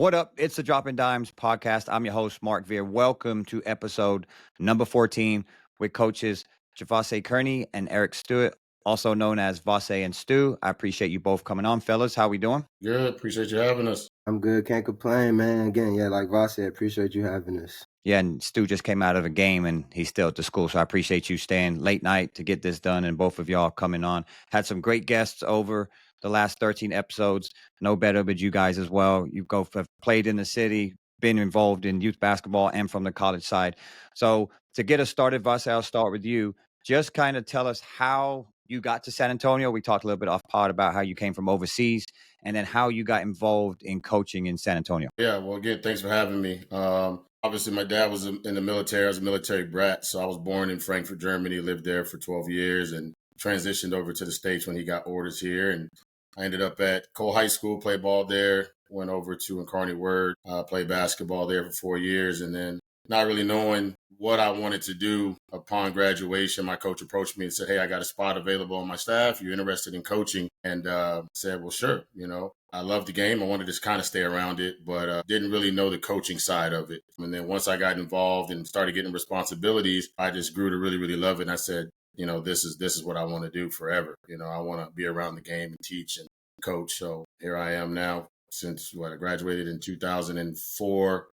What up? It's the Dropping Dimes podcast. I'm your host, Mark Veer. Welcome to episode number 14 with coaches JaVasse Kearney and Eric Stewart, also known as Vasse and Stu. I appreciate you both coming on, fellas. How we doing? Good. Appreciate you having us. I'm good. Can't complain, man. Again, like Voss said, appreciate you having us. Yeah, and Stu just came out of a game and he's still at the school. So I appreciate you staying late night to get this done and both of y'all coming on. Had some great guests over the last 13 episodes. No better but you guys as well. You both have played in the city, been involved in youth basketball and from the college side. So to get us started, Vasse, I'll start with you. Just kind of tell us how you got to San Antonio. We talked a little bit off pod about how you came from overseas and then how you got involved in coaching in San Antonio. Yeah, well, again, thanks for having me. Obviously, my dad was in the military. I was a military brat. So I was born in Frankfurt, Germany, lived there for 12 years and transitioned over to the States when he got orders here. And I ended up at Cole High School, played ball there, went over to Kearney, played basketball there for 4 years. And then not really knowing what I wanted to do upon graduation, my coach approached me and said, "Hey, I got a spot available on my staff. You're interested in coaching?" And I said, "Well, sure." I loved the game. I wanted to just kind of stay around it, but didn't really know the coaching side of it. And then once I got involved and started getting responsibilities, I just grew to really, really love it. And I said, this is what I want to do forever. I want to be around the game and teach and coach. So here I am now since I graduated in 2004.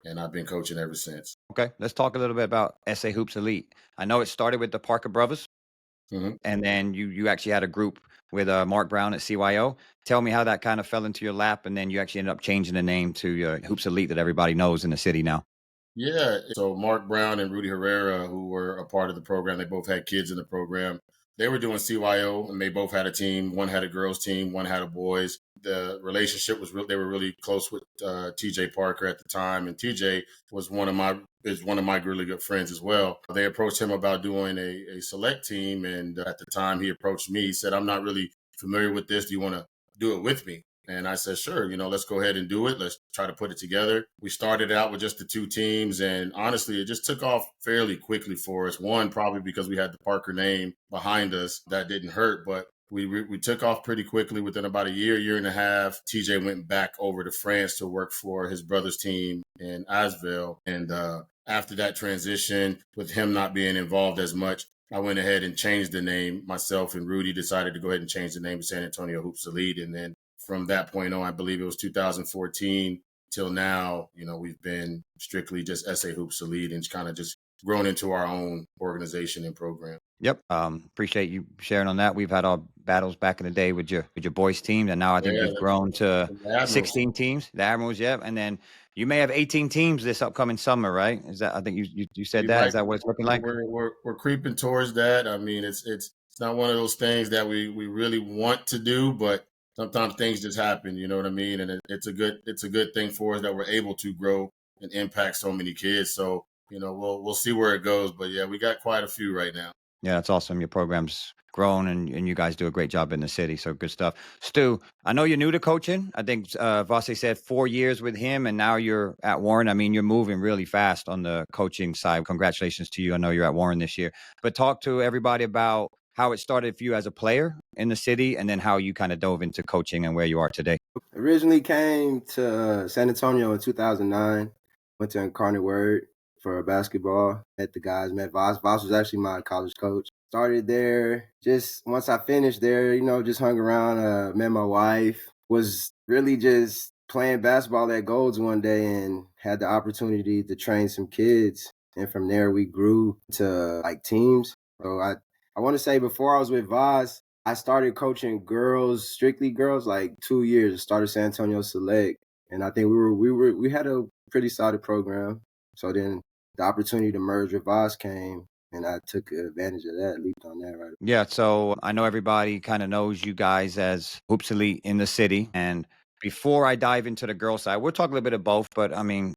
And I've been coaching ever since. Okay, let's talk a little bit about SA Hoops Elite. I know it started with the Parker brothers, and then you actually had a group with Mark Brown at CYO. Tell me how that kind of fell into your lap, and then you actually ended up changing the name to Hoops Elite that everybody knows in the city now. Yeah, so Mark Brown and Rudy Herrera, who were a part of the program, they both had kids in the program. They were doing CYO, and they both had a team. One had a girls' team, one had a boys. The relationship was they were really close with TJ Parker at the time, and TJ was one of my really good friends as well. They approached him about doing a select team, and at the time he approached me. He said, "I'm not really familiar with this. Do you want to do it with me?" And I said, "Sure, let's go ahead and do it. Let's try to put it together." We started out with just the two teams, and honestly, it just took off fairly quickly for us. One, probably because we had the Parker name behind us. That didn't hurt, but we took off pretty quickly. Within about a year and a half, TJ went back over to France to work for his brother's team in Asvel. And after that transition, with him not being involved as much, I went ahead and changed the name. Myself and Rudy decided to go ahead and change the name to San Antonio Hoops Elite. And then from that point on, I believe it was 2014 till now, we've been strictly just SA Hoops Elite and kind of just grown into our own organization and program. Yep. Appreciate you sharing on that. We've had our battles back in the day with your boys team, and now I think you've grown to 16 teams. The Admirals, yeah. And then you may have 18 teams this upcoming summer, right? Is that? I think you said that. Right. Is that what it's looking like? We're creeping towards that. I mean, it's not one of those things that we really want to do, but sometimes things just happen. You know what I mean? And it's a good thing for us that we're able to grow and impact so many kids. So we'll see where it goes. But yeah, we got quite a few right now. Yeah, that's awesome. Your program's grown and you guys do a great job in the city. So good stuff. Stu, I know you're new to coaching. I think Vasse said 4 years with him and now you're at Warren. I mean, you're moving really fast on the coaching side. Congratulations to you. I know you're at Warren this year. But talk to everybody about how it started for you as a player in the city and then how you kind of dove into coaching and where you are today. Originally came to San Antonio in 2009. Went to Kearney for basketball. Met the guys, met Voss. Voss was actually my college coach. Started there. Just once I finished there, just hung around, met my wife. Was really just playing basketball at Golds one day and had the opportunity to train some kids. And from there, we grew to teams. So I want to say before I was with Voss, I started coaching girls, strictly girls, 2 years. I started San Antonio Select. And I think we had a pretty solid program. So then the opportunity to merge with Voss came, and I took advantage of that, leaped on that, right? Yeah, so I know everybody kind of knows you guys as Hoops Elite in the city. And before I dive into the girl side, we'll talk a little bit of both, but I mean,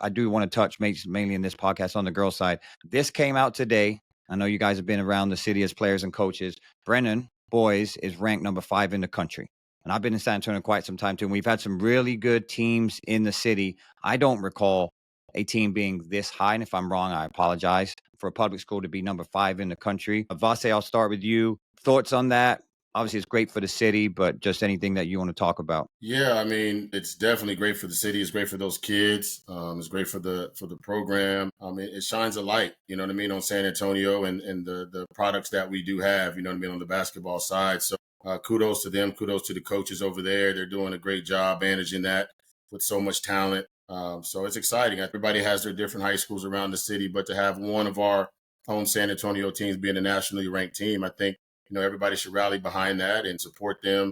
I do want to touch mainly in this podcast on the girl side. This came out today. I know you guys have been around the city as players and coaches. Brennan boys is ranked number 5 in the country. And I've been in San Antonio quite some time too. And we've had some really good teams in the city. I don't recall a team being this high. And if I'm wrong, I apologize. For a public school to be number 5 in the country. Vasse, I'll start with you. Thoughts on that? Obviously, it's great for the city, but just anything that you want to talk about. Yeah, I mean, it's definitely great for the city. It's great for those kids. It's great for the program. It shines a light, you know what I mean, on San Antonio and the products that we do have, you know what I mean, on the basketball side. So kudos to them. Kudos to the coaches over there. They're doing a great job managing that with so much talent. So it's exciting. Everybody has their different high schools around the city, but to have one of our own San Antonio teams being a nationally ranked team, I think, everybody should rally behind that and support them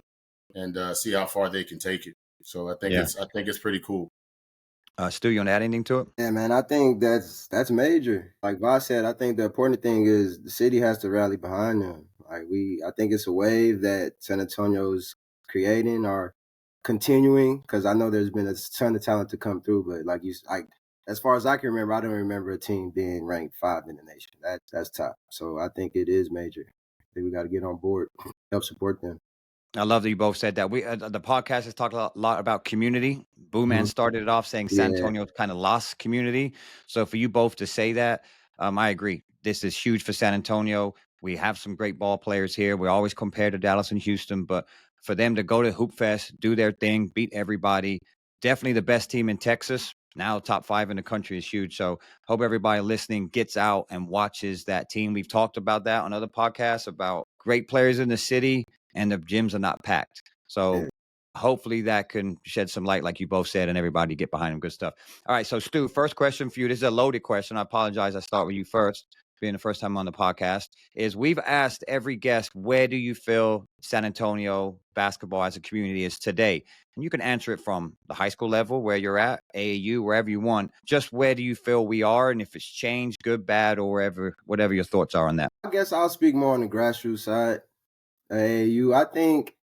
and see how far they can take it. So I think it's pretty cool. Stu, you want to add anything to it? Yeah, man, I think that's major. Like Voss said, I think the important thing is the city has to rally behind them. I think it's a wave that San Antonio's creating or continuing, because I know there's been a ton of talent to come through, but as far as I can remember, I don't remember a team being ranked 5 in the nation. That's top. So I think it is major. I think we got to get on board, help support them. I love that you both said that. We the podcast has talked a lot about community. Boo Man started it off saying San Antonio's kind of lost community. So for you both to say that, I agree. This is huge for San Antonio. We have some great ball players here. We always compare to Dallas and Houston, but for them to go to Hoop Fest, do their thing, beat everybody, definitely the best team in Texas. Now top 5 in the country is huge. So hope everybody listening gets out and watches that team. We've talked about that on other podcasts about great players in the city, and the gyms are not packed. So hopefully that can shed some light, like you both said, and everybody get behind them. Good stuff. All right. So Stu, first question for you. This is a loaded question. I apologize. I start with you first, being the first time on the podcast. Is we've asked every guest, where do you feel San Antonio basketball as a community is today? And you can answer it from the high school level, where you're at, AAU, wherever you want. Just where do you feel we are, and if it's changed, good, bad, or whatever your thoughts are on that. I guess I'll speak more on the grassroots side. I think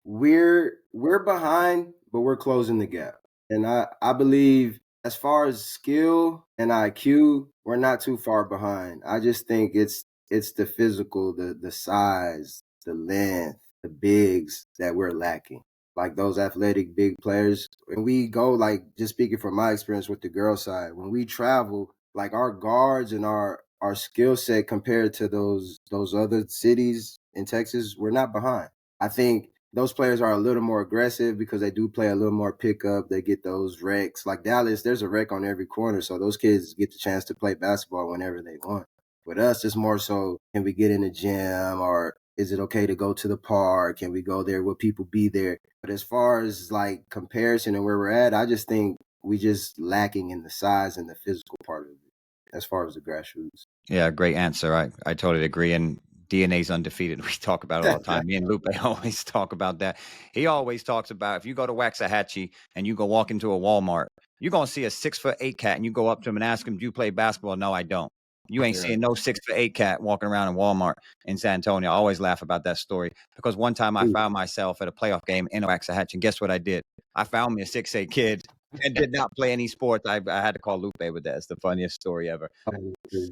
we're behind, but we're closing the gap. And I believe as far as skill and IQ, we're not too far behind. I just think it's the physical, the size, the length, the bigs that we're lacking. Like those athletic big players. When we go, like just speaking from my experience with the girl side, when we travel, like our guards and our skill set compared to those other cities in Texas, we're not behind. I think those players are a little more aggressive because they do play a little more pickup. They get those wrecks. Like Dallas, there's a wreck on every corner, so those kids get the chance to play basketball whenever they want. With us, it's more so, can we get in the gym, or is it okay to go to the park? Can we go there? Will people be there? But as far as like comparison and where we're at, I just think we just lacking in the size and the physical part of it as far as the grassroots. Yeah, great answer. I totally agree. And DNA's undefeated. We talk about it all the time. Me and Lupe always talk about that. He always talks about if you go to Waxahachie and you go walk into a Walmart, you're going to see a 6'8" cat and you go up to him and ask him, do you play basketball? No, I don't. You ain't seeing no 6'8" cat walking around in Walmart in San Antonio. I always laugh about that story because one time I found myself at a playoff game in Waxahachie, and guess what I did? I found me a 6'8" kid and did not play any sports. I had to call Lupe with that. It's the funniest story ever.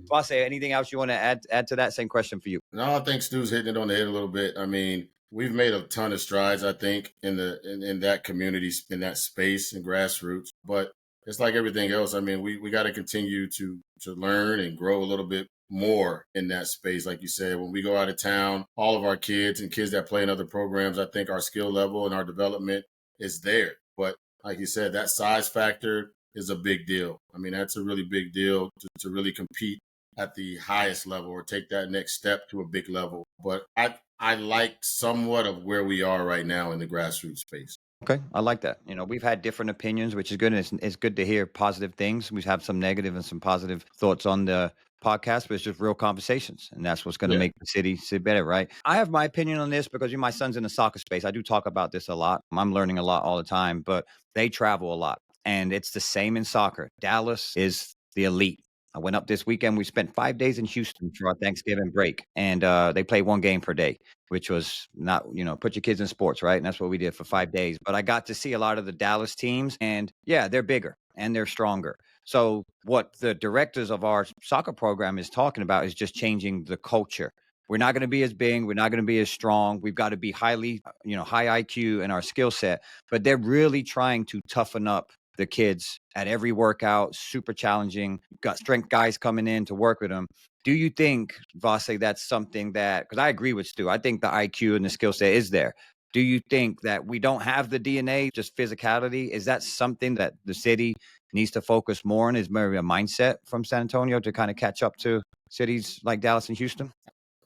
Vasse, anything else you want to add to that? Same question for you. No, I think Stu's hitting it on the head a little bit. I mean, we've made a ton of strides, I think, in that community, in that space and grassroots. But it's like everything else. I mean, we got to continue to learn and grow a little bit more in that space. Like you said, when we go out of town, all of our kids and kids that play in other programs, I think our skill level and our development is there. But like you said, that size factor is a big deal. I mean, that's a really big deal to really compete at the highest level or take that next step to a big level. But I like somewhat of where we are right now in the grassroots space. Okay, I like that. We've had different opinions, which is good. And it's good to hear positive things. We have some negative and some positive thoughts on the podcast, but it's just real conversations. And that's what's going to make the city better, right? I have my opinion on this because my son's in the soccer space. I do talk about this a lot. I'm learning a lot all the time, but they travel a lot. And it's the same in soccer. Dallas is the elite. I went up this weekend. We spent 5 days in Houston for our Thanksgiving break, and they play one game per day, which was not, put your kids in sports, right? And that's what we did for 5 days. But I got to see a lot of the Dallas teams, and yeah, they're bigger and they're stronger. So what the directors of our soccer program is talking about is just changing the culture. We're not going to be as big. We're not going to be as strong. We've got to be highly, high IQ in our skill set. But they're really trying to toughen up the kids at every workout, super challenging. Got strength guys coming in to work with them. Do you think, Vasse, that's something that, because I agree with Stu, I think the IQ and the skill set is there. Do you think that we don't have the DNA, just physicality? Is that something that the city needs to focus more on? Is maybe a mindset from San Antonio to kind of catch up to cities like Dallas and Houston?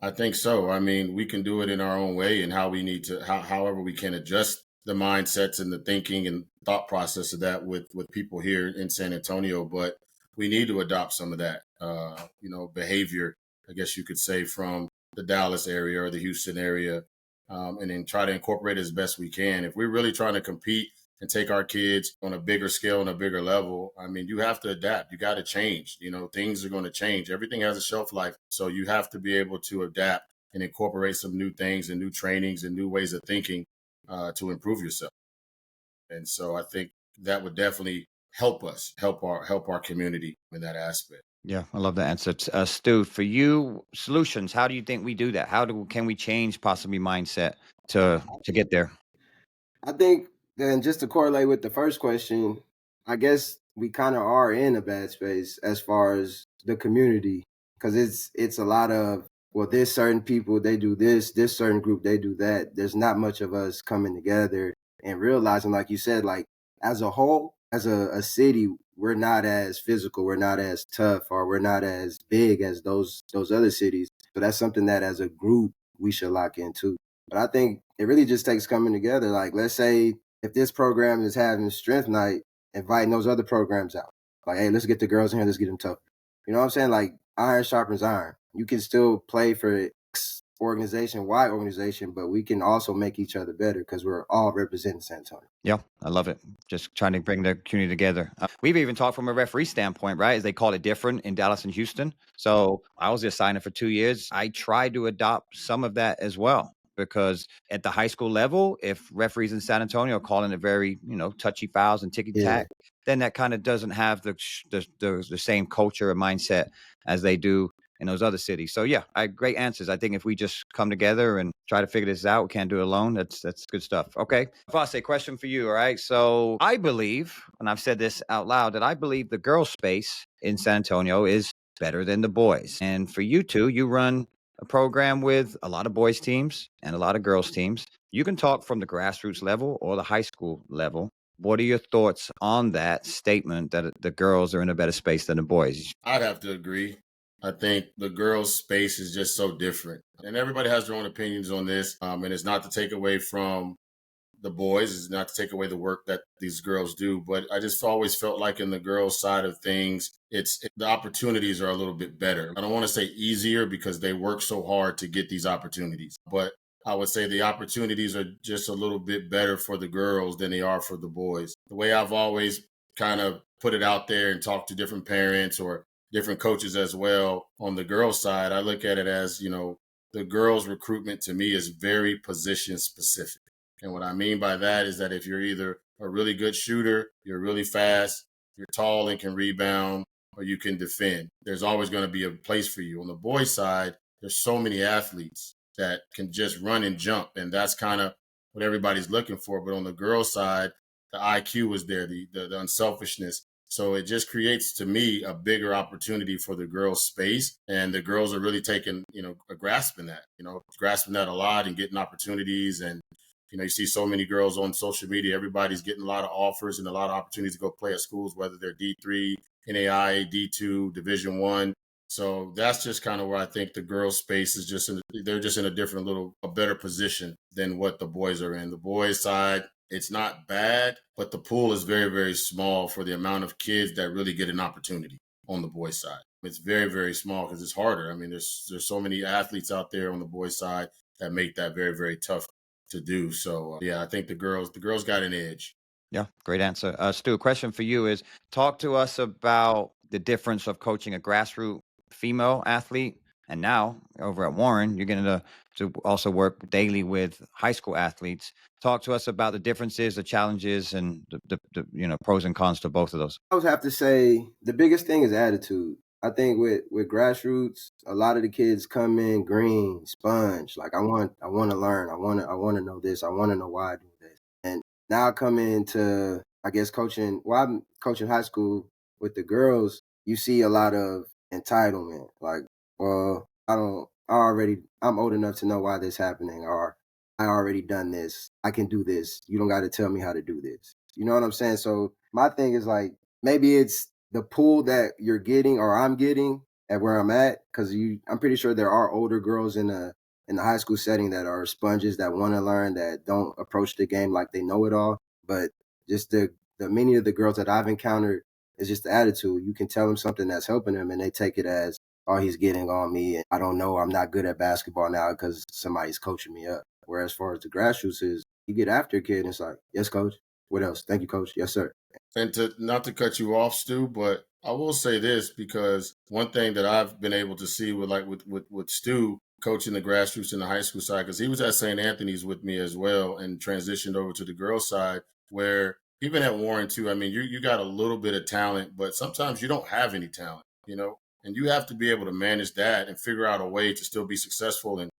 I think so. I mean, we can do it in our own way and how we need to, however we can adjust the mindsets and the thinking and thought process of that with people here in San Antonio. But we need to adopt some of that, behavior, I guess you could say, from the Dallas area or the Houston area, and then try to incorporate it as best we can. If we're really trying to compete and take our kids on a bigger scale and a bigger level, I mean, you have to adapt. You got to change. Things are going to change. Everything has a shelf life. So you have to be able to adapt and incorporate some new things and new trainings and new ways of thinking to improve yourself. And so I think that would definitely help us, help our community in that aspect. Yeah, I love that answer. Stu, for you, solutions, how do you think we do that? Can we change possibly mindset to get there? I think then just to correlate with the first question, I guess we kind of are in a bad space as far as the community, because it's a lot of, well, this certain people they do this certain group they do that. There's not much of us coming together and realizing, like you said, like as a whole, as a city, we're not as physical, we're not as tough, or we're not as big as those other cities. So that's something that as a group we should lock into. But I think it really just takes coming together. Like, let's say if this program is having strength night, inviting those other programs out. Like, hey, let's get the girls in here, let's get them tough. You know what I'm saying? Like, iron sharpens iron. You can still play for organization, Y organization, but we can also make each other better because we're all representing San Antonio. Yeah, I love it. Just trying to bring the community together. We've even talked from a referee standpoint, right? As they call it different in Dallas and Houston. So I was just signing for 2 years. I tried to adopt some of that as well. Because at the high school level, if referees in San Antonio are calling it very, touchy fouls and ticky tack, then that kind of doesn't have the same culture or mindset as they do in those other cities. So yeah, great answers. I think if we just come together and try to figure this out, we can't do it alone. That's good stuff. Okay. Vasse, question for you. All right. So I believe, and I've said this out loud, that I believe the girls' space in San Antonio is better than the boys. And for you two, you run a program with a lot of boys teams and a lot of girls teams. You can talk from the grassroots level or the high school level. What are your thoughts on that statement that the girls are in a better space than the boys? I'd have to agree. I think the girls' space is just so different. And everybody has their own opinions on this. And it's not to take away from the boys, it's not to take away the work that these girls do. But I just always felt like in the girls' side of things, the opportunities are a little bit better. I don't want to say easier because they work so hard to get these opportunities. But I would say the opportunities are just a little bit better for the girls than they are for the boys. The way I've always kind of put it out there and talked to different parents or different coaches as well on the girls' side, I look at it as, the girls' recruitment to me is very position specific. And what I mean by that is that if you're either a really good shooter, you're really fast, you're tall and can rebound, or you can defend, there's always going to be a place for you. On the boys' side, there's so many athletes that can just run and jump, and that's kind of what everybody's looking for. But on the girls' side, the IQ is there, the unselfishness. So it just creates, to me, a bigger opportunity for the girls' space. And the girls are really taking, a grasping that a lot and getting opportunities. And, you see so many girls on social media. Everybody's getting a lot of offers and a lot of opportunities to go play at schools, whether they're D3, NAI, D2, Division One. So that's just kind of where I think the girls' space is they're just in a better position than what the boys are in. The boys' side, it's not bad, but the pool is very, very small for the amount of kids that really get an opportunity on the boys' side. It's very, very small because it's harder. I mean, there's so many athletes out there on the boys' side that make that very, very tough to do. So, yeah, I think the girls got an edge. Yeah, great answer. Stu, a question for you is, talk to us about the difference of coaching a grassroots female athlete, and now over at Warren, you're getting to also work daily with high school athletes. Talk to us about the differences, the challenges, and the pros and cons to both of those. I would have to say the biggest thing is attitude. I think with grassroots, a lot of the kids come in green, sponge. Like I want to learn. I want to know this. I want to know why I do this. And now I come into I guess coaching, while I'm coaching high school with the girls, you see a lot of entitlement. Like, well, I'm old enough to know why this happening, or I already done this. I can do this. You don't got to tell me how to do this. You know what I'm saying? So my thing is like, maybe it's the pool that you're getting or I'm getting at where I'm at. Cause I'm pretty sure there are older girls in the high school setting that are sponges that want to learn, that don't approach the game like they know it all. But just the many of the girls that I've encountered, it's just the attitude. You can tell them something that's helping them, and they take it as, oh, he's getting on me, and I don't know, I'm not good at basketball now because somebody's coaching me up. Whereas as far as the grassroots is, you get after a kid, and it's like, yes, coach. What else? Thank you, coach. Yes, sir. And to not to cut you off, Stu, but I will say this, because one thing that I've been able to see with Stu coaching the grassroots in the high school side, because he was at St. Anthony's with me as well and transitioned over to the girls side, where even at Warren too, I mean, you got a little bit of talent, but sometimes you don't have any talent, and you have to be able to manage that and figure out a way to still be successful and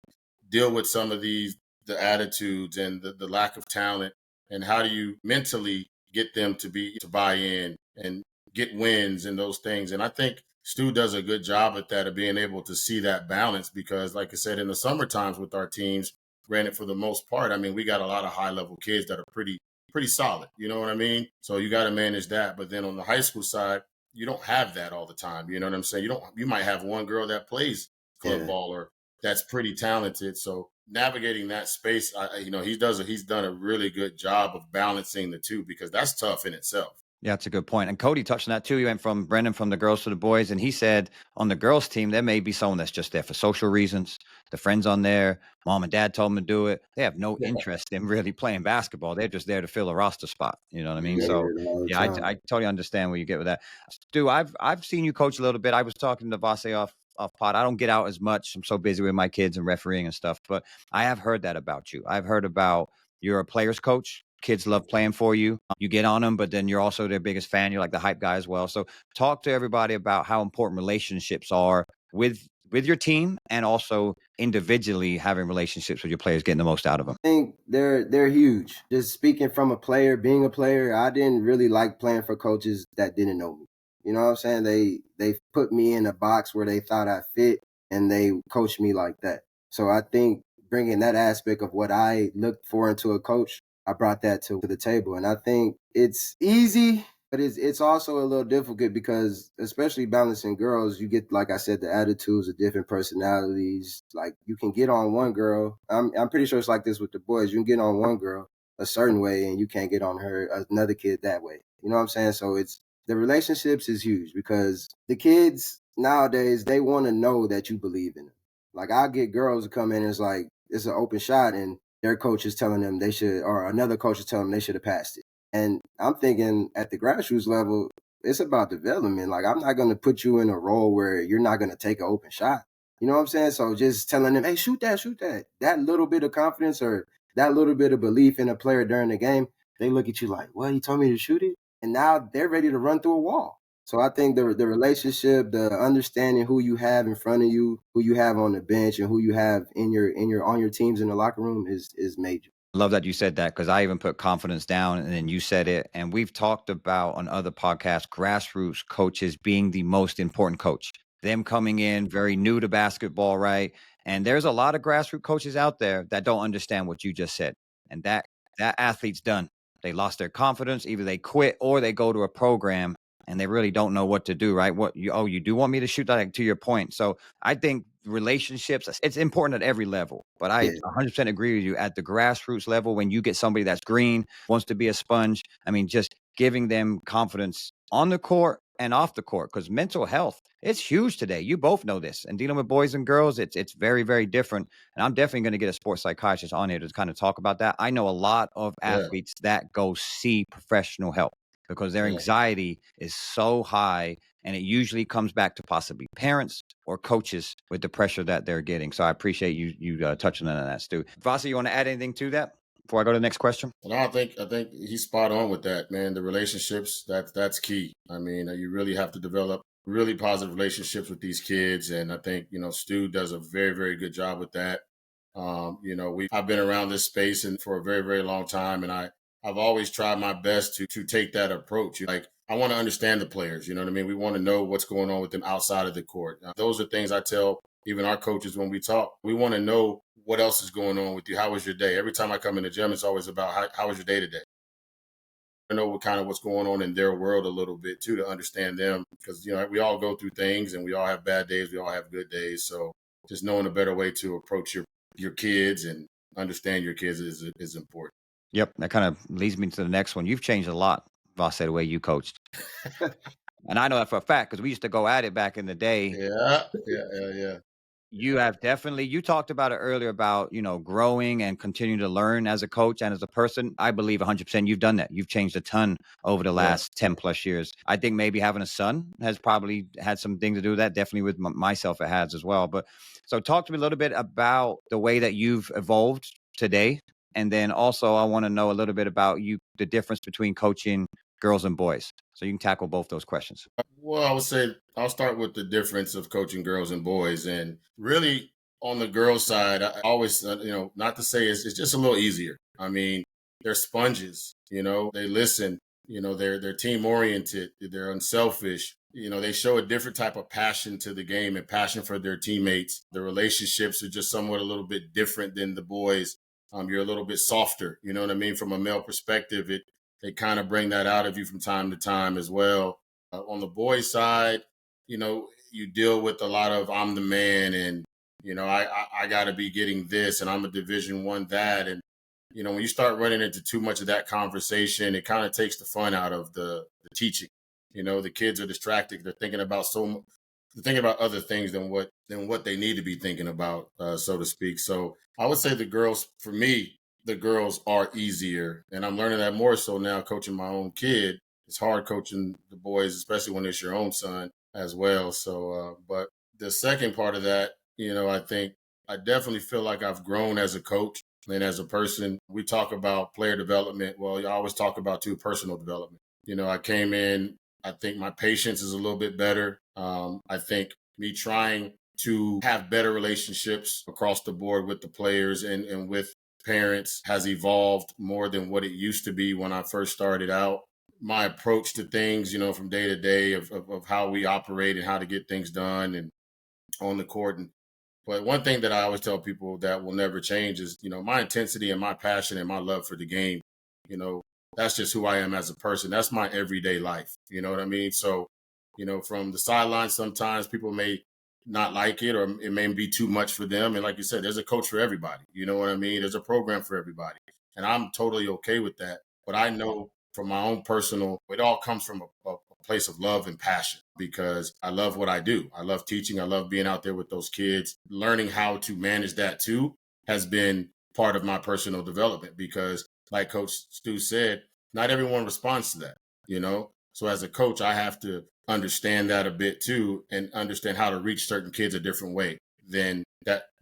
deal with some of the attitudes and the lack of talent, and how do you mentally get them to buy in and get wins and those things. And I think Stu does a good job at that, of being able to see that balance, because like I said, in the summer times with our teams, granted, for the most part, I mean, we got a lot of high level kids that are pretty solid, you know what I mean? So you got to manage that. But then on the high school side, you don't have that all the time, you know what I'm saying? You might have one girl that plays club Yeah. ball, or that's pretty talented. So navigating that space, he's done a really good job of balancing the two, because that's tough in itself. Yeah, that's a good point. And Cody touched on that too. He went from Brendan from the girls to the boys, and he said on the girls team there may be someone that's just there for social reasons. The friends on there, mom and dad told them to do it. They have no interest in really playing basketball. They're just there to fill a roster spot. You know what I mean? Yeah, So all the yeah, I, time. I totally understand where you get with that. Stu, I've seen you coach a little bit. I was talking to Vasse off pod. I don't get out as much. I'm so busy with my kids and refereeing and stuff. But I have heard that about you. I've heard about you're a player's coach. Kids love playing for you. You get on them, but then you're also their biggest fan. You're like the hype guy as well. So talk to everybody about how important relationships are with your team, and also individually having relationships with your players, getting the most out of them. I think they're huge. Just speaking from a player, being a player, I didn't really like playing for coaches that didn't know me. You know what I'm saying? They put me in a box where they thought I fit, and they coached me like that. So I think bringing that aspect of what I looked for into a coach, I brought that to the table, and I think it's easy, but it's also a little difficult, because especially balancing girls, you get, like I said, the attitudes of different personalities. Like, you can get on one girl. I'm pretty sure it's like this with the boys. You can get on one girl a certain way, and you can't get on another kid that way. You know what I'm saying? So it's the relationships is huge, because the kids nowadays, they want to know that you believe in them. Like, I get girls to come in and it's like it's an open shot, and their coach is telling them they should, or another coach is telling them they should have passed it. And I'm thinking at the grassroots level, it's about development. Like, I'm not going to put you in a role where you're not going to take an open shot. You know what I'm saying? So just telling them, hey, shoot that, shoot that. That little bit of confidence, or that little bit of belief in a player during the game, they look at you like, well, he told me to shoot it. And now they're ready to run through a wall. So I think the relationship, the understanding who you have in front of you, who you have on the bench, and who you have on your teams in the locker room is major. I love that you said that, because I even put confidence down and then you said it. And we've talked about on other podcasts, grassroots coaches being the most important coach. Them coming in very new to basketball, right? And there's a lot of grassroots coaches out there that don't understand what you just said. And that athlete's done. They lost their confidence. Either they quit or they go to a program and they really don't know what to do, right? You do want me to shoot that, to your point. So I think relationships, it's important at every level, but I Yeah. 100% agree with you at the grassroots level. When you get somebody that's green, wants to be a sponge, I mean, just giving them confidence on the court and off the court, because mental health, it's huge today. You both know this, and dealing with boys and girls, it's very, very different. And I'm definitely going to get a sports psychiatrist on here to kind of talk about that. I know a lot of Yeah. athletes that go see professional help because their Yeah. anxiety is so high, and it usually comes back to possibly parents or coaches with the pressure that they're getting. So I appreciate you touching on that, Stu. Vasse, you want to add anything to that before I go to the next question? And I think he's spot on with that, man. The relationships, that's key. I mean, you really have to develop really positive relationships with these kids, and I think Stu does a very, very good job with that. I've been around this space and for a very, very long time, and I I've always tried my best to take that approach. Like, I want to understand the players. You know what I mean? We want to know what's going on with them outside of the court. Those are things I tell even our coaches when we talk. We want to know what else is going on with you. How was your day? Every time I come in the gym, it's always about how was your day today? I know what's going on in their world a little bit too, to understand them, because we all go through things and we all have bad days, we all have good days. So just knowing a better way to approach your kids and understand your kids is important. Yep, that kind of leads me to the next one. You've changed a lot, Voss, the way you coached. And I know that for a fact because we used to go at it back in the day. Yeah. You have definitely, you talked about it earlier about, growing and continuing to learn as a coach and as a person. I believe 100% you've done that. You've changed a ton over the last 10 plus years. I think maybe having a son has probably had some things to do with that. Definitely with myself, it has as well. But so talk to me a little bit about the way that you've evolved today. And then also I want to know a little bit about the difference between coaching girls and boys. So you can tackle both those questions. Well, I would say I'll start with the difference of coaching girls and boys. And really, on the girls' side, I always, not to say it's just a little easier. I mean, they're sponges. They listen. They're team oriented. They're unselfish. They show a different type of passion to the game and passion for their teammates. The relationships are just somewhat a little bit different than the boys. You're a little bit softer. You know what I mean? From a male perspective, they kind of bring that out of you from time to time as well. On the boys' side, you deal with a lot of I'm the man, and I got to be getting this, and I'm a Division I that, and when you start running into too much of that conversation, it kind of takes the fun out of the teaching. The kids are distracted; they're thinking about other things than what they need to be thinking about, so to speak. So I would say for me, the girls are easier, and I'm learning that more so now coaching my own kid. It's hard coaching the boys, especially when it's your own son as well. So, but the second part of that, I think I definitely feel like I've grown as a coach and as a person. We talk about player development. Well, you always talk about too personal development. I came in, I think my patience is a little bit better. I think me trying to have better relationships across the board with the players and with parents has evolved more than what it used to be when I first started out. My approach to things, from day to day of how we operate and how to get things done and on the court. But one thing that I always tell people that will never change is, my intensity and my passion and my love for the game. That's just who I am as a person. That's my everyday life. You know what I mean? So, from the sidelines, sometimes people may not like it or it may be too much for them. And like you said, there's a coach for everybody. You know what I mean? There's a program for everybody. And I'm totally okay with that. But I know from my own personal, it all comes from a place of love and passion because I love what I do. I love teaching. I love being out there with those kids. Learning how to manage that too has been part of my personal development because like Coach Stu said, not everyone responds to that. So as a coach, I have to understand that a bit too and understand how to reach certain kids a different way than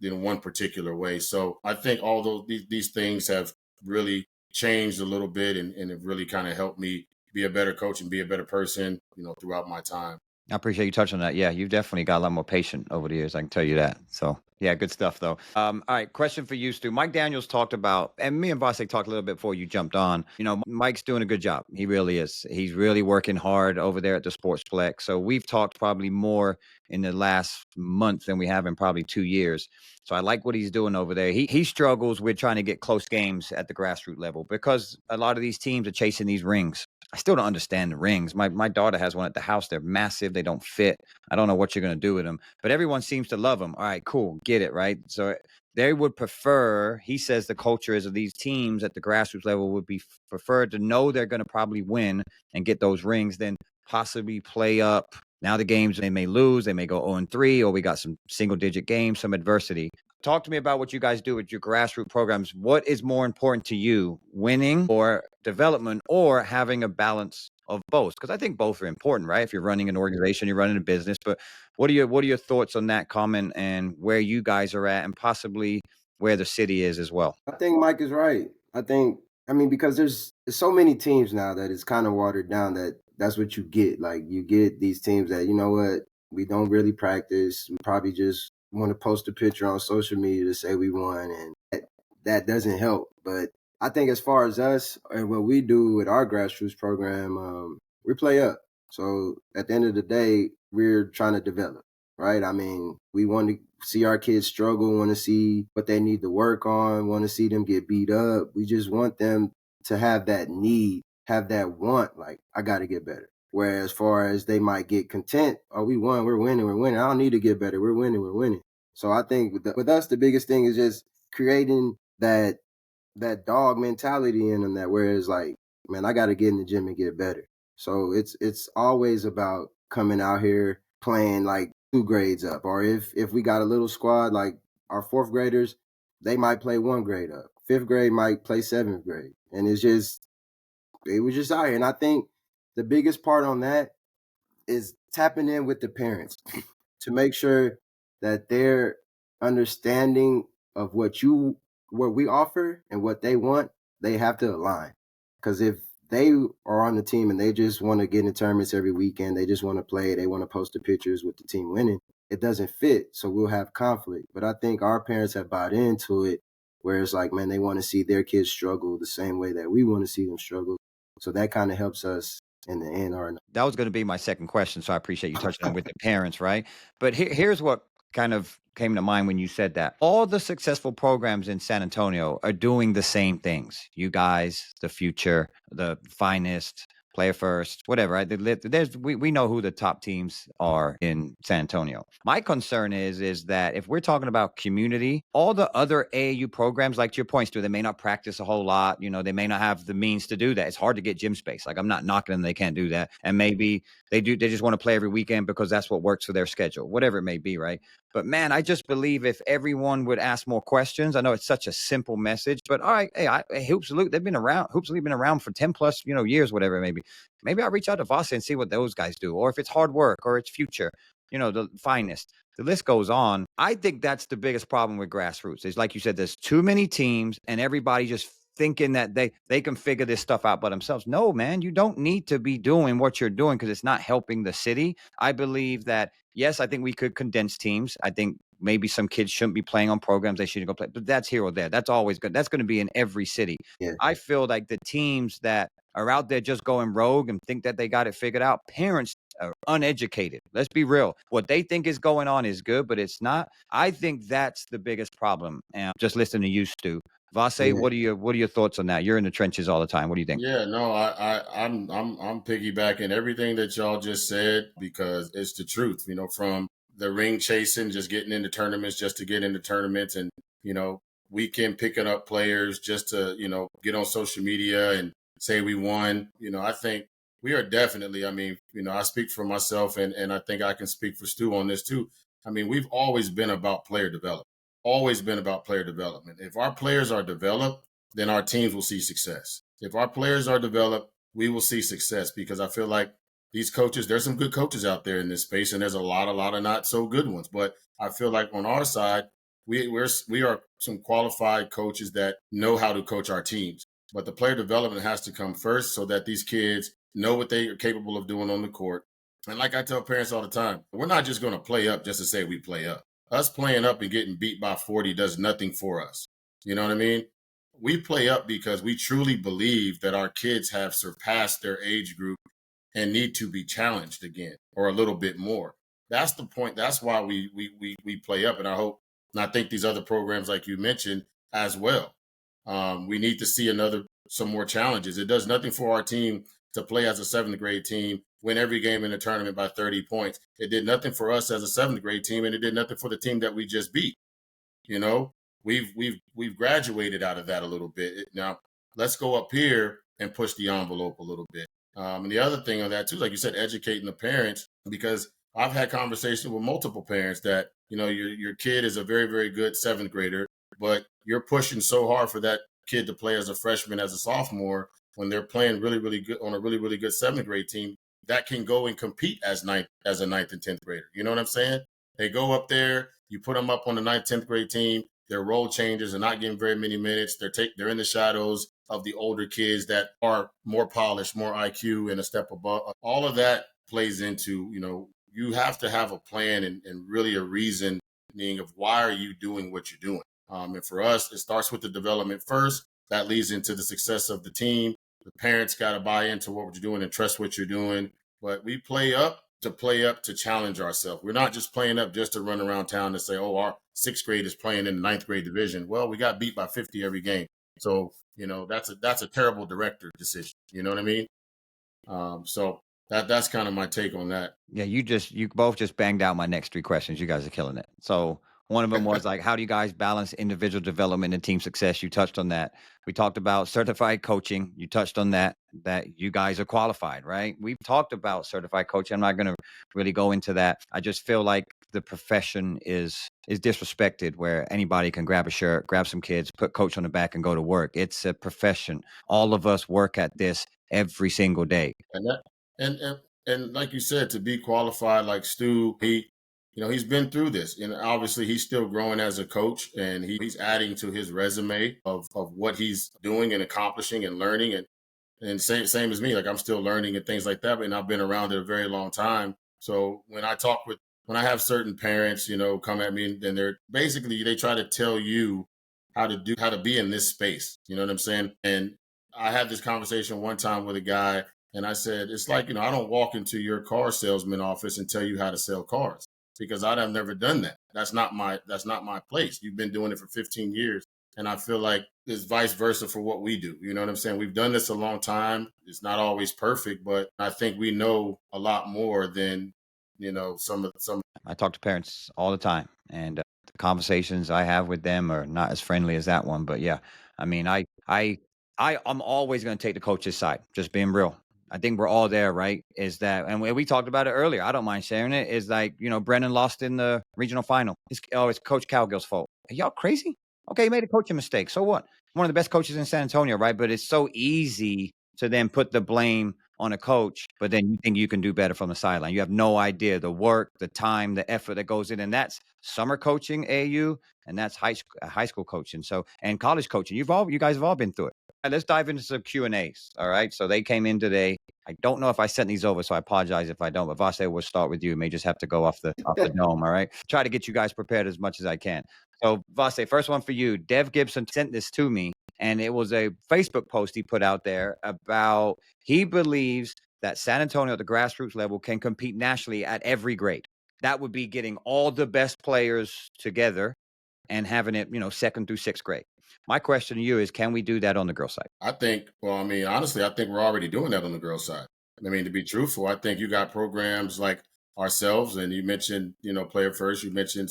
one particular way. So I think all these things have really changed a little bit and it really kind of helped me be a better coach and be a better person, throughout my time. I appreciate you touching on that. Yeah, you've definitely got a lot more patient over the years. I can tell you that. So, yeah, good stuff, though. All right, question for you, Stu. Mike Daniels talked about, and me and Voss talked a little bit before you jumped on. Mike's doing a good job. He really is. He's really working hard over there at the Sportsplex. So we've talked probably more in the last month than we have in probably 2 years. So I like what he's doing over there. He struggles with trying to get close games at the grassroots level because a lot of these teams are chasing these rings. I still don't understand the rings. My daughter has one at the house. They're massive. They don't fit. I don't know what you're going to do with them, but everyone seems to love them. All right, cool. Get it, right? So they would prefer, he says the culture is of these teams at the grassroots level would be preferred to know they're going to probably win and get those rings than possibly play up. Now the games, they may lose. They may go 0-3, or we got some single-digit games, some adversity. Talk to me about what you guys do with your grassroots programs. What is more important to you, winning or development, or having a balance of both? Because I think both are important, right? If you're running an organization, you're running a business. But what are your thoughts on that comment and where you guys are at and possibly where the city is as well? I think Mike is right. Because there's so many teams now that it's kind of watered down that's what you get. Like you get these teams that, you know what, we don't really practice. We probably just want to post a picture on social media to say we won, and that doesn't help. But I think as far as us and what we do with our grassroots program, we play up. So at the end of the day, we're trying to develop, right? I mean, we want to see our kids struggle, want to see what they need to work on, want to see them get beat up. We just want them to have that need, have that want, like, I got to get better. Whereas far as they might get content, oh, we won, we're winning, we're winning. I don't need to get better. We're winning, we're winning. So I think with us, the biggest thing is just creating that dog mentality in them, that whereas like, man, I got to get in the gym and get better. So it's always about coming out here playing like 2 grades up, or if we got a little squad like our 4th graders, they might play 1 grade up. 5th grade might play 7th grade, and it was just out here. And I think the biggest part on that is tapping in with the parents to make sure that their understanding of what we offer and what they want, they have to align. Because if they are on the team and they just want to get in tournaments every weekend, they just want to play, they want to post the pictures with the team winning, it doesn't fit. So we'll have conflict. But I think our parents have bought into it, where it's like, man, they want to see their kids struggle the same way that we want to see them struggle. So that kind of helps us in the end. That was going to be my second question, so I appreciate you touching on with the parents, right? But here's what kind of came to mind when you said that. All the successful programs in San Antonio are doing the same things. You guys, the future, the finest, player first, whatever. Right? We know who the top teams are in San Antonio. My concern is that if we're talking about community, all the other AAU programs, like to your point, Stu, they may not practice a whole lot. You know, they may not have the means to do that. It's hard to get gym space. Like, I'm not knocking them; they can't do that. And maybe they do. They just want to play every weekend because that's what works for their schedule, whatever it may be, right? But man, I just believe if everyone would ask more questions, I know it's such a simple message, but all right, hey, Hoops League, they've been around. Hoops League been around for 10 plus, years, whatever it may be. Maybe I'll reach out to JaVasse and see what those guys do, or if it's hard work or it's future, the finest. The list goes on. I think that's the biggest problem with grassroots. Is like you said, there's too many teams and everybody just thinking that they can figure this stuff out by themselves. No, man, you don't need to be doing what you're doing because it's not helping the city. I believe that, yes, I think we could condense teams. I think maybe some kids shouldn't be playing on programs they shouldn't go play, but that's here or there. That's always good. That's going to be in every city. Yeah. I feel like the teams that are out there just going rogue and think that they got it figured out, parents are uneducated. Let's be real. What they think is going on is good, but it's not. I think that's the biggest problem. And just listening to you, Stu. JaVasse, Yeah. what are your thoughts on that? You're in the trenches all the time. What do you think? Yeah, no, I'm piggybacking everything that y'all just said because it's the truth. From the ring chasing, just getting into tournaments just to get into tournaments, and weekend picking up players just to get on social media and say we won. I think we are definitely. I mean, I speak for myself, and I think I can speak for Stu on this too. I mean, we've always been about player development. Always been about player development. If our players are developed, then our teams will see success. If our players are developed, we will see success because I feel like these coaches, there's some good coaches out there in this space, and there's a lot of not so good ones. But I feel like on our side, we are some qualified coaches that know how to coach our teams. But the player development has to come first so that these kids know what they are capable of doing on the court. And like I tell parents all the time, we're not just going to play up just to say we play up. Us playing up and getting beat by 40 does nothing for us. You know what I mean? We play up because we truly believe that our kids have surpassed their age group and need to be challenged again or a little bit more. That's the point. That's why we play up. And I think these other programs, like you mentioned, as well. We need to see some more challenges. It does nothing for our team to play as a 7th-grade team, win every game in the tournament by 30 points. It did nothing for us as a 7th-grade team, and it did nothing for the team that we just beat. We've graduated out of that a little bit. Now let's go up here and push the envelope a little bit. And the other thing on that too, like you said, educating the parents, because I've had conversations with multiple parents that your kid is a very, very good 7th-grader, but you're pushing so hard for that kid to play as a freshman, as a sophomore, when they're playing really, really good on a really, really good 7th-grade team that can go and compete as a 9th and 10th grader. You know what I'm saying? They go up there, you put them up on the 9th, 10th grade team. They're role changers. They're not getting very many minutes. They're in the shadows of the older kids that are more polished, more IQ, and a step above. All of that plays into, you have to have a plan and really a reasoning of why are you doing what you're doing. And for us, it starts with the development first, that leads into the success of the team. The parents got to buy into what you're doing and trust what you're doing. But we play up to challenge ourselves. We're not just playing up just to run around town and say, oh, our sixth grade is playing in the ninth grade division. Well, we got beat by 50 every game. So, that's a terrible director decision. You know what I mean? So that's kind of my take on that. Yeah, you both just banged out my next 3 questions. You guys are killing it. So one of them was like, how do you guys balance individual development and team success? You touched on that. We talked about certified coaching. You touched on that you guys are qualified, right? We've talked about certified coaching. I'm not going to really go into that. I just feel like the profession is disrespected, where anybody can grab a shirt, grab some kids, put coach on the back and go to work. It's a profession. All of us work at this every single day. And that and like you said, to be qualified like Stu, he's been through this, and obviously he's still growing as a coach, and he's adding to his resume of what he's doing and accomplishing and learning, and same as me, like I'm still learning and things like that. And I've been around it a very long time. So when I have certain parents, come at me, and they try to tell you how to be in this space. You know what I'm saying? And I had this conversation one time with a guy, and I said, it's like, I don't walk into your car salesman office and tell you how to sell cars, because I've never done that. That's not my place. You've been doing it for 15 years. And I feel like it's vice versa for what we do. You know what I'm saying? We've done this a long time. It's not always perfect, but I think we know a lot more than, some. I talk to parents all the time, and the conversations I have with them are not as friendly as that one. But yeah, I mean, I'm always going to take the coach's side, just being real. I think we're all there, right? Is that, and we talked about it earlier. I don't mind sharing it. Is like, Brennan lost in the regional final. It's Coach Cowgill's fault. Are y'all crazy? Okay, he made a coaching mistake. So what? One of the best coaches in San Antonio, right? But it's so easy to then put the blame on a coach, but then you think you can do better from the sideline. You have no idea the work, the time, the effort that goes in, and that's summer coaching, AU, and that's high school coaching. So, and college coaching. You guys have all been through it. All right, let's dive into some Q&As. All right, so they came in today. I don't know if I sent these over, so I apologize if I don't. But JaVasse, we'll start with you. You may just have to go off the dome. All right, try to get you guys prepared as much as I can. So JaVasse, first one for you. Dev Gibson sent this to me, and it was a Facebook post he put out there about he believes that San Antonio at the grassroots level can compete nationally at every grade. That would be getting all the best players together and having it, second through sixth grade. My question to you is, can we do that on the girls' side? Honestly, I think we're already doing that on the girls' side. To be truthful, I think you got programs like ourselves, and you mentioned, Player First, you mentioned,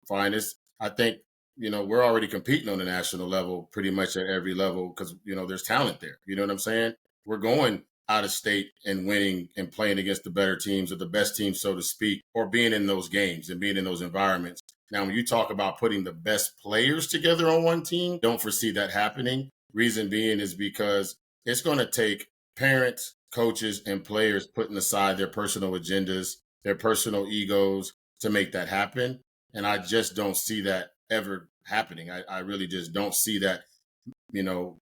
Finest. I think, we're already competing on the national level pretty much at every level because, there's talent there. You know what I'm saying? We're going out of state and winning and playing against the better teams or the best teams, so to speak, or being in those games and being in those environments. Now, when you talk about putting the best players together on one team, don't foresee that happening. Reason being is because it's going to take parents, coaches, and players putting aside their personal agendas, their personal egos to make that happen. And I just don't see that ever happening. I really just don't see that,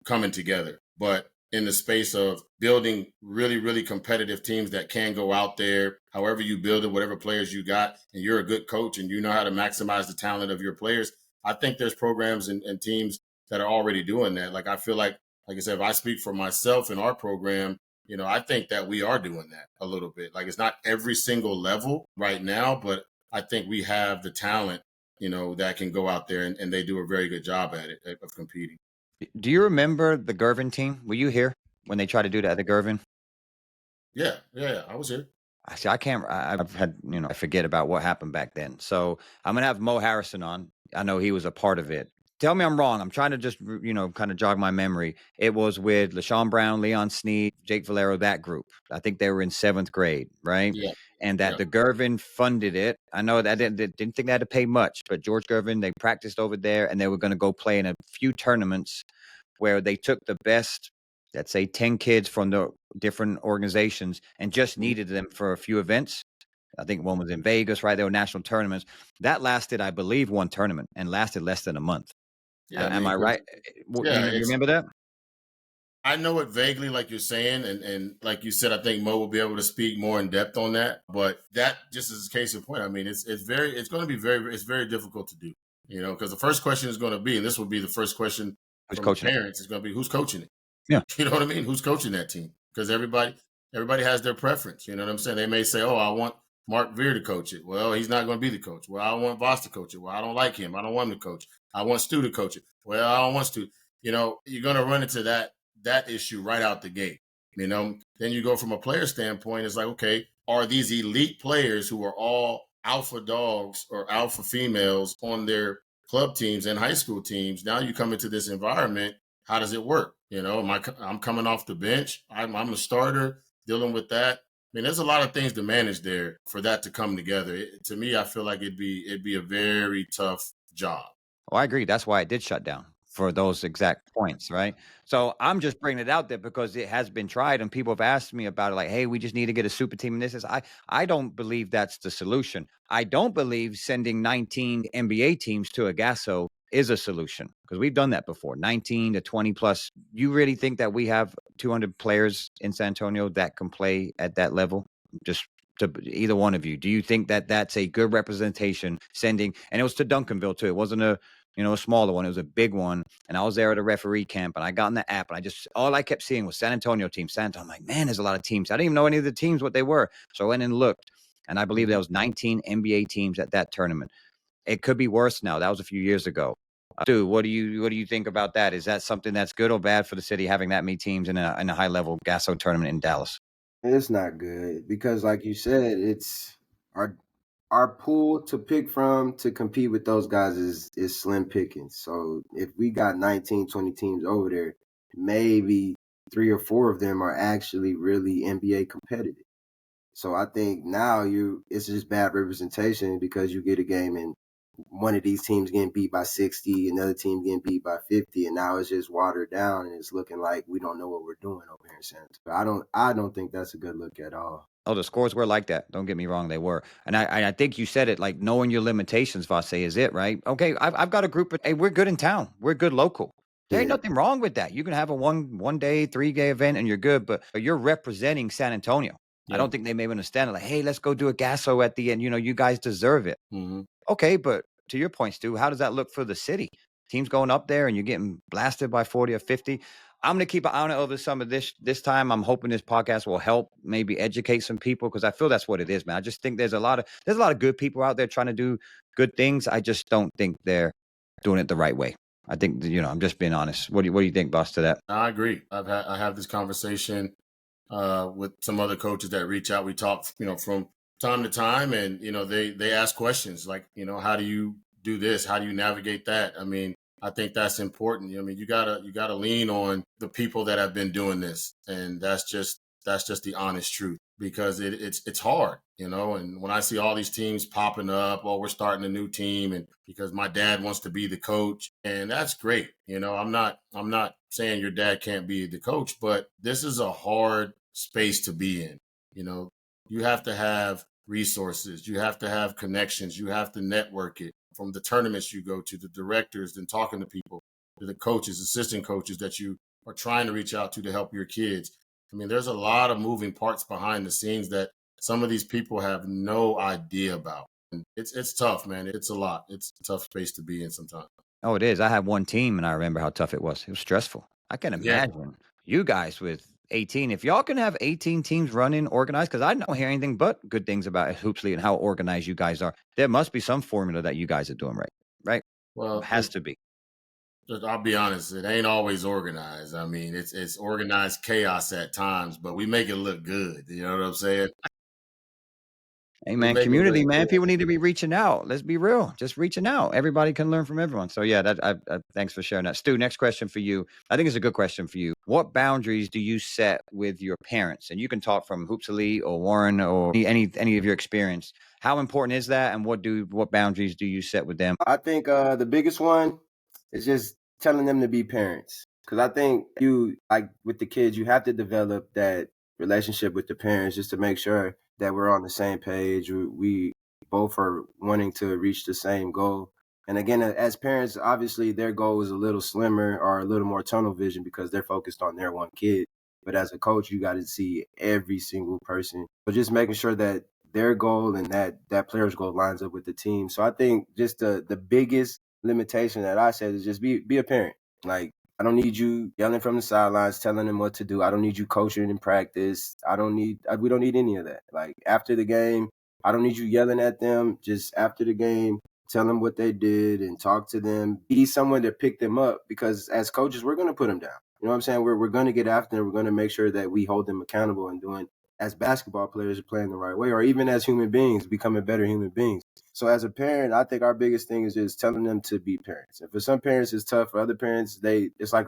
coming together. But in the space of building really, really competitive teams that can go out there, however you build it, whatever players you got, and you're a good coach and you know how to maximize the talent of your players, I think there's programs and teams that are already doing that. Like, I feel like I said, if I speak for myself in our program, I think that we are doing that a little bit. Like, it's not every single level right now, but I think we have the talent, that can go out there and they do a very good job at it, of competing. Do you remember the Gervin team? Were you here when they tried to do that at the Gervin? Yeah, I was here. See, I can't. I've had, I forget about what happened back then. So I'm gonna have Mo Harrison on. I know he was a part of it. Tell me I'm wrong. I'm trying to just, kind of jog my memory. It was with LaShawn Brown, Leon Sneed, Jake Valero, that group. I think they were in 7th grade, right? Yeah. And that the Gervin funded it. I know that didn't think they had to pay much, but George Gervin, they practiced over there, and they were going to go play in a few tournaments where they took the best, let's say 10 kids from the different organizations and just needed them for a few events. I think one was in Vegas, right? There were national tournaments. That lasted, I believe, one tournament and lasted less than a month. Yeah, Am I right? Yeah, you remember that? I know it vaguely, like you're saying, and like you said, I think Mo will be able to speak more in depth on that. But that just is a case in point. It's very difficult to do, because the first question is going to be, and this will be the first question from the coaching it? parents, it's going to be who's coaching it. Yeah. You know what I mean? Who's coaching that team? Because everybody has their preference. You know what I'm saying? They may say, "Oh, I want Mark Veer to coach it." Well, he's not going to be the coach. Well, I want Voss to coach it. Well, I don't like him. I don't want him to coach. I want Stu to coach it. Well, I don't want Stu. You know, you're going to run into that issue right out the gate. You know, then you go from a player standpoint. It's like, okay, are these elite players who are all alpha dogs or alpha females on their club teams and high school teams? Now you come into this environment. How does it work? You know, I'm coming off the bench. I'm a starter dealing with that. I mean, there's a lot of things to manage there for that to come together. To me, I feel like it'd be a very tough job. Well, I agree. That's why it did shut down for those exact points, right? So I'm just bringing it out there because it has been tried and people have asked me about it, like, hey, we just need to get a super team. And this is I don't believe that's the solution. I don't believe sending 19 NBA teams to a Gasso is a solution because we've done that before. 19 to 20 plus. You really think that we have 200 players in San Antonio that can play at that level? Just to either one of you, do you think that that's a good representation sending? And it was to Duncanville too. It wasn't a smaller one. It was a big one. And I was there at a referee camp and I got in the app and all I kept seeing was San Antonio teams. I'm like, man, there's a lot of teams. I didn't even know any of the teams, what they were. So I went and looked and I believe there was 19 NBA teams at that tournament. It could be worse now. That was a few years ago. Dude, what do you think about that? Is that something that's good or bad for the city having that many teams in a high level Gasso tournament in Dallas? It's not good because, like you said, it's our pool to pick from to compete with those guys is slim pickings. So if we got 19, 20 teams over there, maybe 3 or 4 of them are actually really NBA competitive. So I think now it's just bad representation because you get a game and one of these teams getting beat by 60, another team getting beat by 50, and now it's just watered down and it's looking like we don't know what we're doing over here in San Antonio. I don't think that's a good look at all. Oh, the scores were like that. Don't get me wrong, they were. And I think you said it, like knowing your limitations, Vasse, is it, right? Okay, I've got a group of, hey, we're good in town. We're good local. There ain't nothing wrong with that. You can have a one day, 3-day event and you're good, but you're representing San Antonio. Yeah. I don't think they may understand it. Like, hey, let's go do a Gasso at the end. You guys deserve it. Mm-hmm. Okay, but to your point, Stu, how does that look for the city? Teams going up there and you're getting blasted by 40 or 50. I'm going to keep an eye on it over some of this time. I'm hoping this podcast will help maybe educate some people because I feel that's what it is, man. I just think there's a lot of good people out there trying to do good things. I just don't think they're doing it the right way. I think, I'm just being honest. What do you think, boss, to that? I agree. I have this conversation with some other coaches that reach out. We talk, from time to time, and they ask questions like, how do you do this? How do you navigate that? I mean, I think that's important. I mean, you gotta lean on the people that have been doing this, and that's just the honest truth because it's hard, And when I see all these teams popping up, we're starting a new team, and because my dad wants to be the coach, and that's great. I'm not saying your dad can't be the coach, but this is a hard space to be in. You have to have resources, you have to have connections, you have to network it. From the tournaments you go to, the directors, then talking to people, to the coaches, assistant coaches that you are trying to reach out to help your kids. I mean, there's a lot of moving parts behind the scenes that some of these people have no idea about. And it's tough, man. It's a lot. It's a tough space to be in sometimes. Oh, it is. I had one team and I remember how tough it was. It was stressful. I can imagine you guys with 18. If y'all can have 18 teams running organized, because I don't hear anything but good things about Hoops League and how organized you guys are. There must be some formula that you guys are doing right? Well, it has to be. I'll be honest, it ain't always organized. I mean, it's organized chaos at times, but we make it look good. You know what I'm saying? Hey, man, community, man. People need to be reaching out. Let's be real. Just reaching out. Everybody can learn from everyone. So, yeah, thanks for sharing that. Stu, next question for you. I think it's a good question for you. What boundaries do you set with your parents? And you can talk from Hoops Elite or Warren or any of your experience. How important is that? And what boundaries do you set with them? I think the biggest one is just telling them to be parents. Because I think with the kids, you have to develop that relationship with the parents just to make sure that we're on the same page. We both are wanting to reach the same goal. And again, as parents, obviously their goal is a little slimmer or a little more tunnel vision because they're focused on their one kid. But as a coach, you got to see every single person. So just making sure that their goal and that player's goal lines up with the team. So I think just the biggest limitation that I said is just be a parent. Like, I don't need you yelling from the sidelines, telling them what to do. I don't need you coaching in practice. We don't need any of that. Like after the game, I don't need you yelling at them. Just after the game, tell them what they did and talk to them. Be someone to pick them up, because as coaches, we're going to put them down. You know what I'm saying? We're going to get after them. We're going to make sure that we hold them accountable and doing, as basketball players, playing the right way, or even as human beings, becoming better human beings. So as a parent, I think our biggest thing is just telling them to be parents. And for some parents, it's tough. For other parents, it's like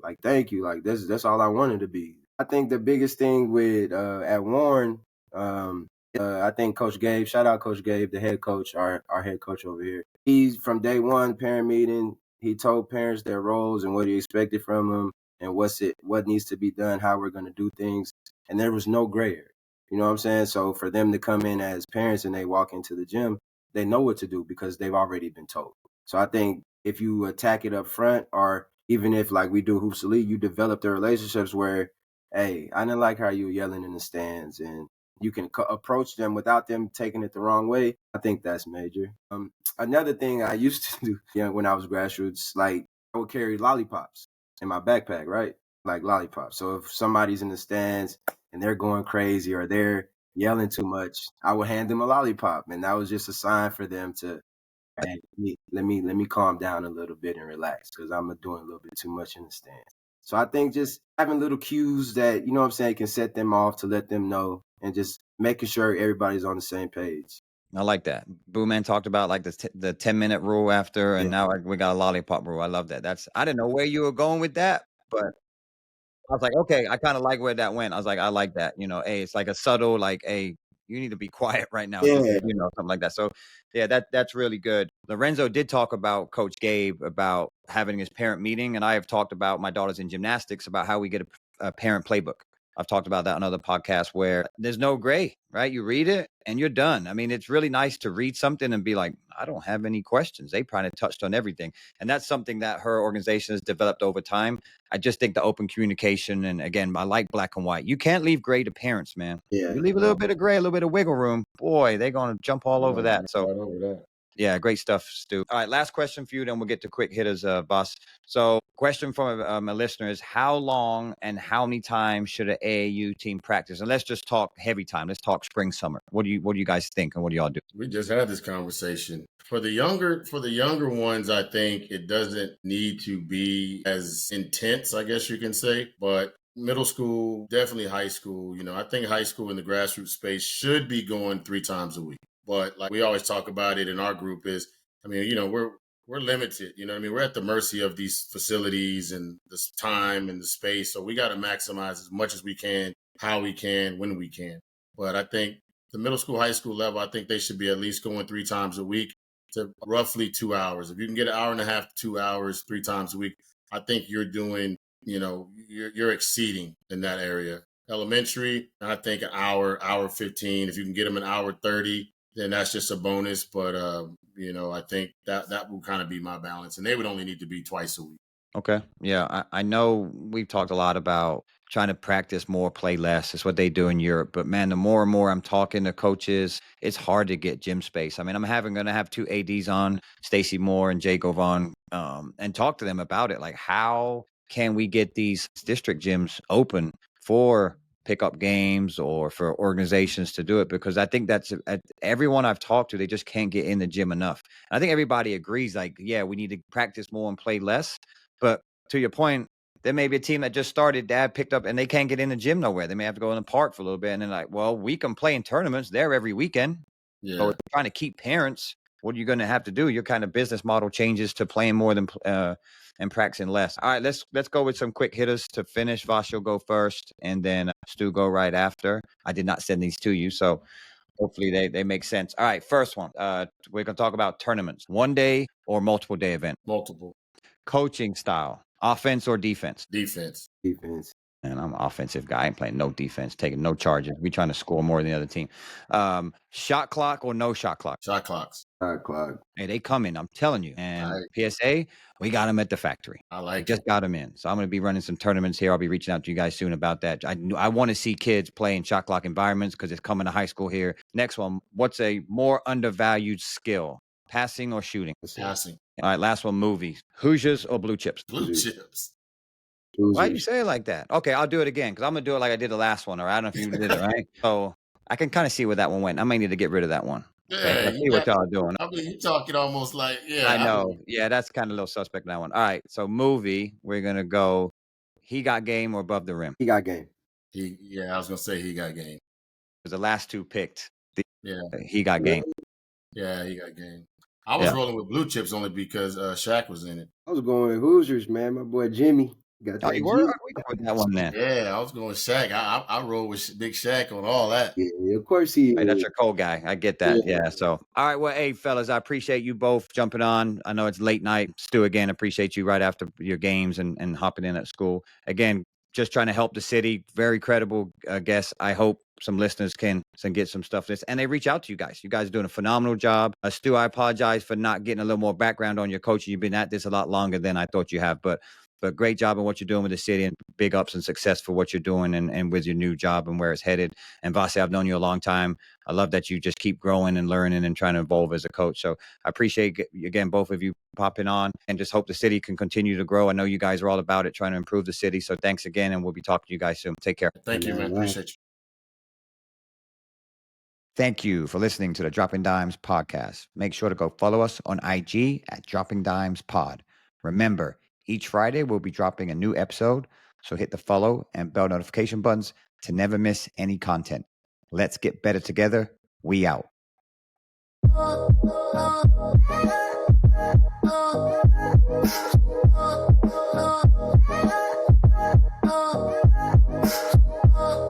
like, thank you. Like that's all I wanted to be. I think the biggest thing with at Warren, I think Coach Gabe, shout out Coach Gabe, the head coach, our head coach over here. He's from day one parent meeting. He told parents their roles and what he expected from them and what needs to be done, how we're going to do things. And there was no gray area. You know what I'm saying? So for them to come in as parents and they walk into the gym, they know what to do because they've already been told. So I think if you attack it up front, or even if like we do Hoops Elite, you develop the relationships where, hey, I didn't like how you were yelling in the stands, and you can approach them without them taking it the wrong way. I think that's major. Another thing I used to do when I was grassroots, like I would carry lollipops in my backpack, right? Like lollipops. So if somebody's in the stands and they're going crazy or they're yelling too much, I would hand them a lollipop, and that was just a sign for them to, hey, let me calm down a little bit and relax, because I'm doing a little bit too much in the stands. So I think just having little cues that, you know what I'm saying, can set them off to let them know, and just making sure everybody's on the same page. I like that. Boo Man talked about like the 10-minute rule after, and now we got a lollipop rule. I love that. I didn't know where you were going with that, but I was like, okay, I kind of like where that went. I was like, I like that. You know, hey, it's like a subtle, like, hey, you need to be quiet right now. Yeah. Just, you know, something like that. So, yeah, that's really good. Lorenzo did talk about Coach Gabe about having his parent meeting, and I have talked about my daughter's in gymnastics about how we get a parent playbook. I've talked about that on other podcasts where there's no gray, right? You read it and you're done. I mean, it's really nice to read something and be like, I don't have any questions. They kind of touched on everything. And that's something that her organization has developed over time. I just think the open communication, and again, I like black and white. You can't leave gray to parents, man. Yeah. You leave a little bit of gray, a little bit of wiggle room, boy, they're going to jump all over that. So Right over that. yeah, great stuff, Stu. All right, last question for you, then we'll get to quick hitters, boss. So, question from a listener is: how long and how many times should an AAU team practice? And let's just talk heavy time. Let's talk spring, summer. What do you guys think, and what do y'all do? We just had this conversation. For the younger ones, I think it doesn't need to be as intense, I guess you can say. But middle school, definitely high school. You know, I think high school in the grassroots space should be going 3 times a week. But like we always talk about it in our group is, I mean, you know, we're limited. You know what I mean? We're at the mercy of these facilities and this time and the space. So we got to maximize as much as we can, how we can, when we can. But I think the middle school, high school level, I think they should be at least going 3 times a week to roughly 2 hours. If you can get an hour and a half, 2 hours, 3 times a week, I think you're doing, you know, you're exceeding in that area. Elementary, I think an hour 15. If you can get them an hour 30, then that's just a bonus. But, you know, I think that will kind of be my balance. And they would only need to be twice a week. Okay. Yeah, I know we've talked a lot about trying to practice more, play less. It's what they do in Europe. But man, the more and more I'm talking to coaches, it's hard to get gym space. I mean, I'm going to have 2 ADs on, Stacy Moore and Jay Govan, and talk to them about it. Like, how can we get these district gyms open for pickup games or for organizations to do it? Because I think that's everyone I've talked to, they just can't get in the gym enough. And I think everybody agrees, like, yeah, we need to practice more and play less. But to your point, there may be a team that just started, dad picked up, and they can't get in the gym nowhere. They may have to go in the park for a little bit. And then like, well, we can play in tournaments there every weekend. Yeah. So if you're trying to keep parents, what are you going to have to do? Your kind of business model changes to playing more than and practicing less. All right, let's go with some quick hitters to finish. Voss, you'll go first, and then Stu go right after. I did not send these to you, so hopefully they make sense. All right, first one. We're going to talk about tournaments. 1 day or multiple day event? Multiple. Coaching style, offense or defense? Defense. And I'm an offensive guy. I ain't playing no defense, taking no charges. We trying to score more than the other team. Shot clock or no shot clock? Shot clocks. Shot clock. Hey, they come in, I'm telling you. And PSA, we got them at the factory. I We like just it. got them in. So I'm going to be running some tournaments here. I'll be reaching out to you guys soon about that. I want to see kids play in shot clock environments because it's coming to high school here. Next one, what's a more undervalued skill? Passing or shooting? Passing. All right, last one, movie. Hoosiers or Blue Chips? Blue Chips. Why you say it like that? Okay, I'll do it again because I'm going to do it like I did the last one, or I don't know if you did it, right? So I can kind of see where that one went. I may need to get rid of that one. Okay, Yeah, I see what y'all are doing. I mean, you're talking almost like, yeah. I know. Yeah, that's kind of a little suspect in that one. All right, so movie, we're going to go He Got Game or Above the Rim. He Got Game. I was going to say He Got Game. Because the last two picked. Yeah. He Got Game. Yeah, He Got Game. I was rolling with Blue Chips only because Shaq was in it. I was going Hoosiers, man. My boy Jimmy got that. Oh, you were? We go with that one then. Yeah, I was going Shaq. I roll with Big Shaq on all that. Yeah, of course he is. Hey, that's your cold guy. I get that. Yeah. So, all right. Well, hey, fellas, I appreciate you both jumping on. I know it's late night. Stu, again, appreciate you right after your games and hopping in at school. Again, just trying to help the city. Very credible guests. I hope some listeners can get some stuff this and they reach out to you guys. You guys are doing a phenomenal job. Stu, I apologize for not getting a little more background on your coaching. You've been at this a lot longer than I thought you have, but great job on what you're doing with the city and big ups and success for what you're doing and with your new job and where it's headed. And Vasse, I've known you a long time. I love that you just keep growing and learning and trying to evolve as a coach. So I appreciate, again, both of you popping on and just hope the city can continue to grow. I know you guys are all about it, trying to improve the city. So thanks again. And we'll be talking to you guys soon. Take care. Thank you, man. Appreciate you. Thank you for listening to the Dropping Dimes podcast. Make sure to go follow us on IG at Dropping Dimes Pod. Remember, each Friday we'll be dropping a new episode, so hit the follow and bell notification buttons to never miss any content. Let's get better together. We out.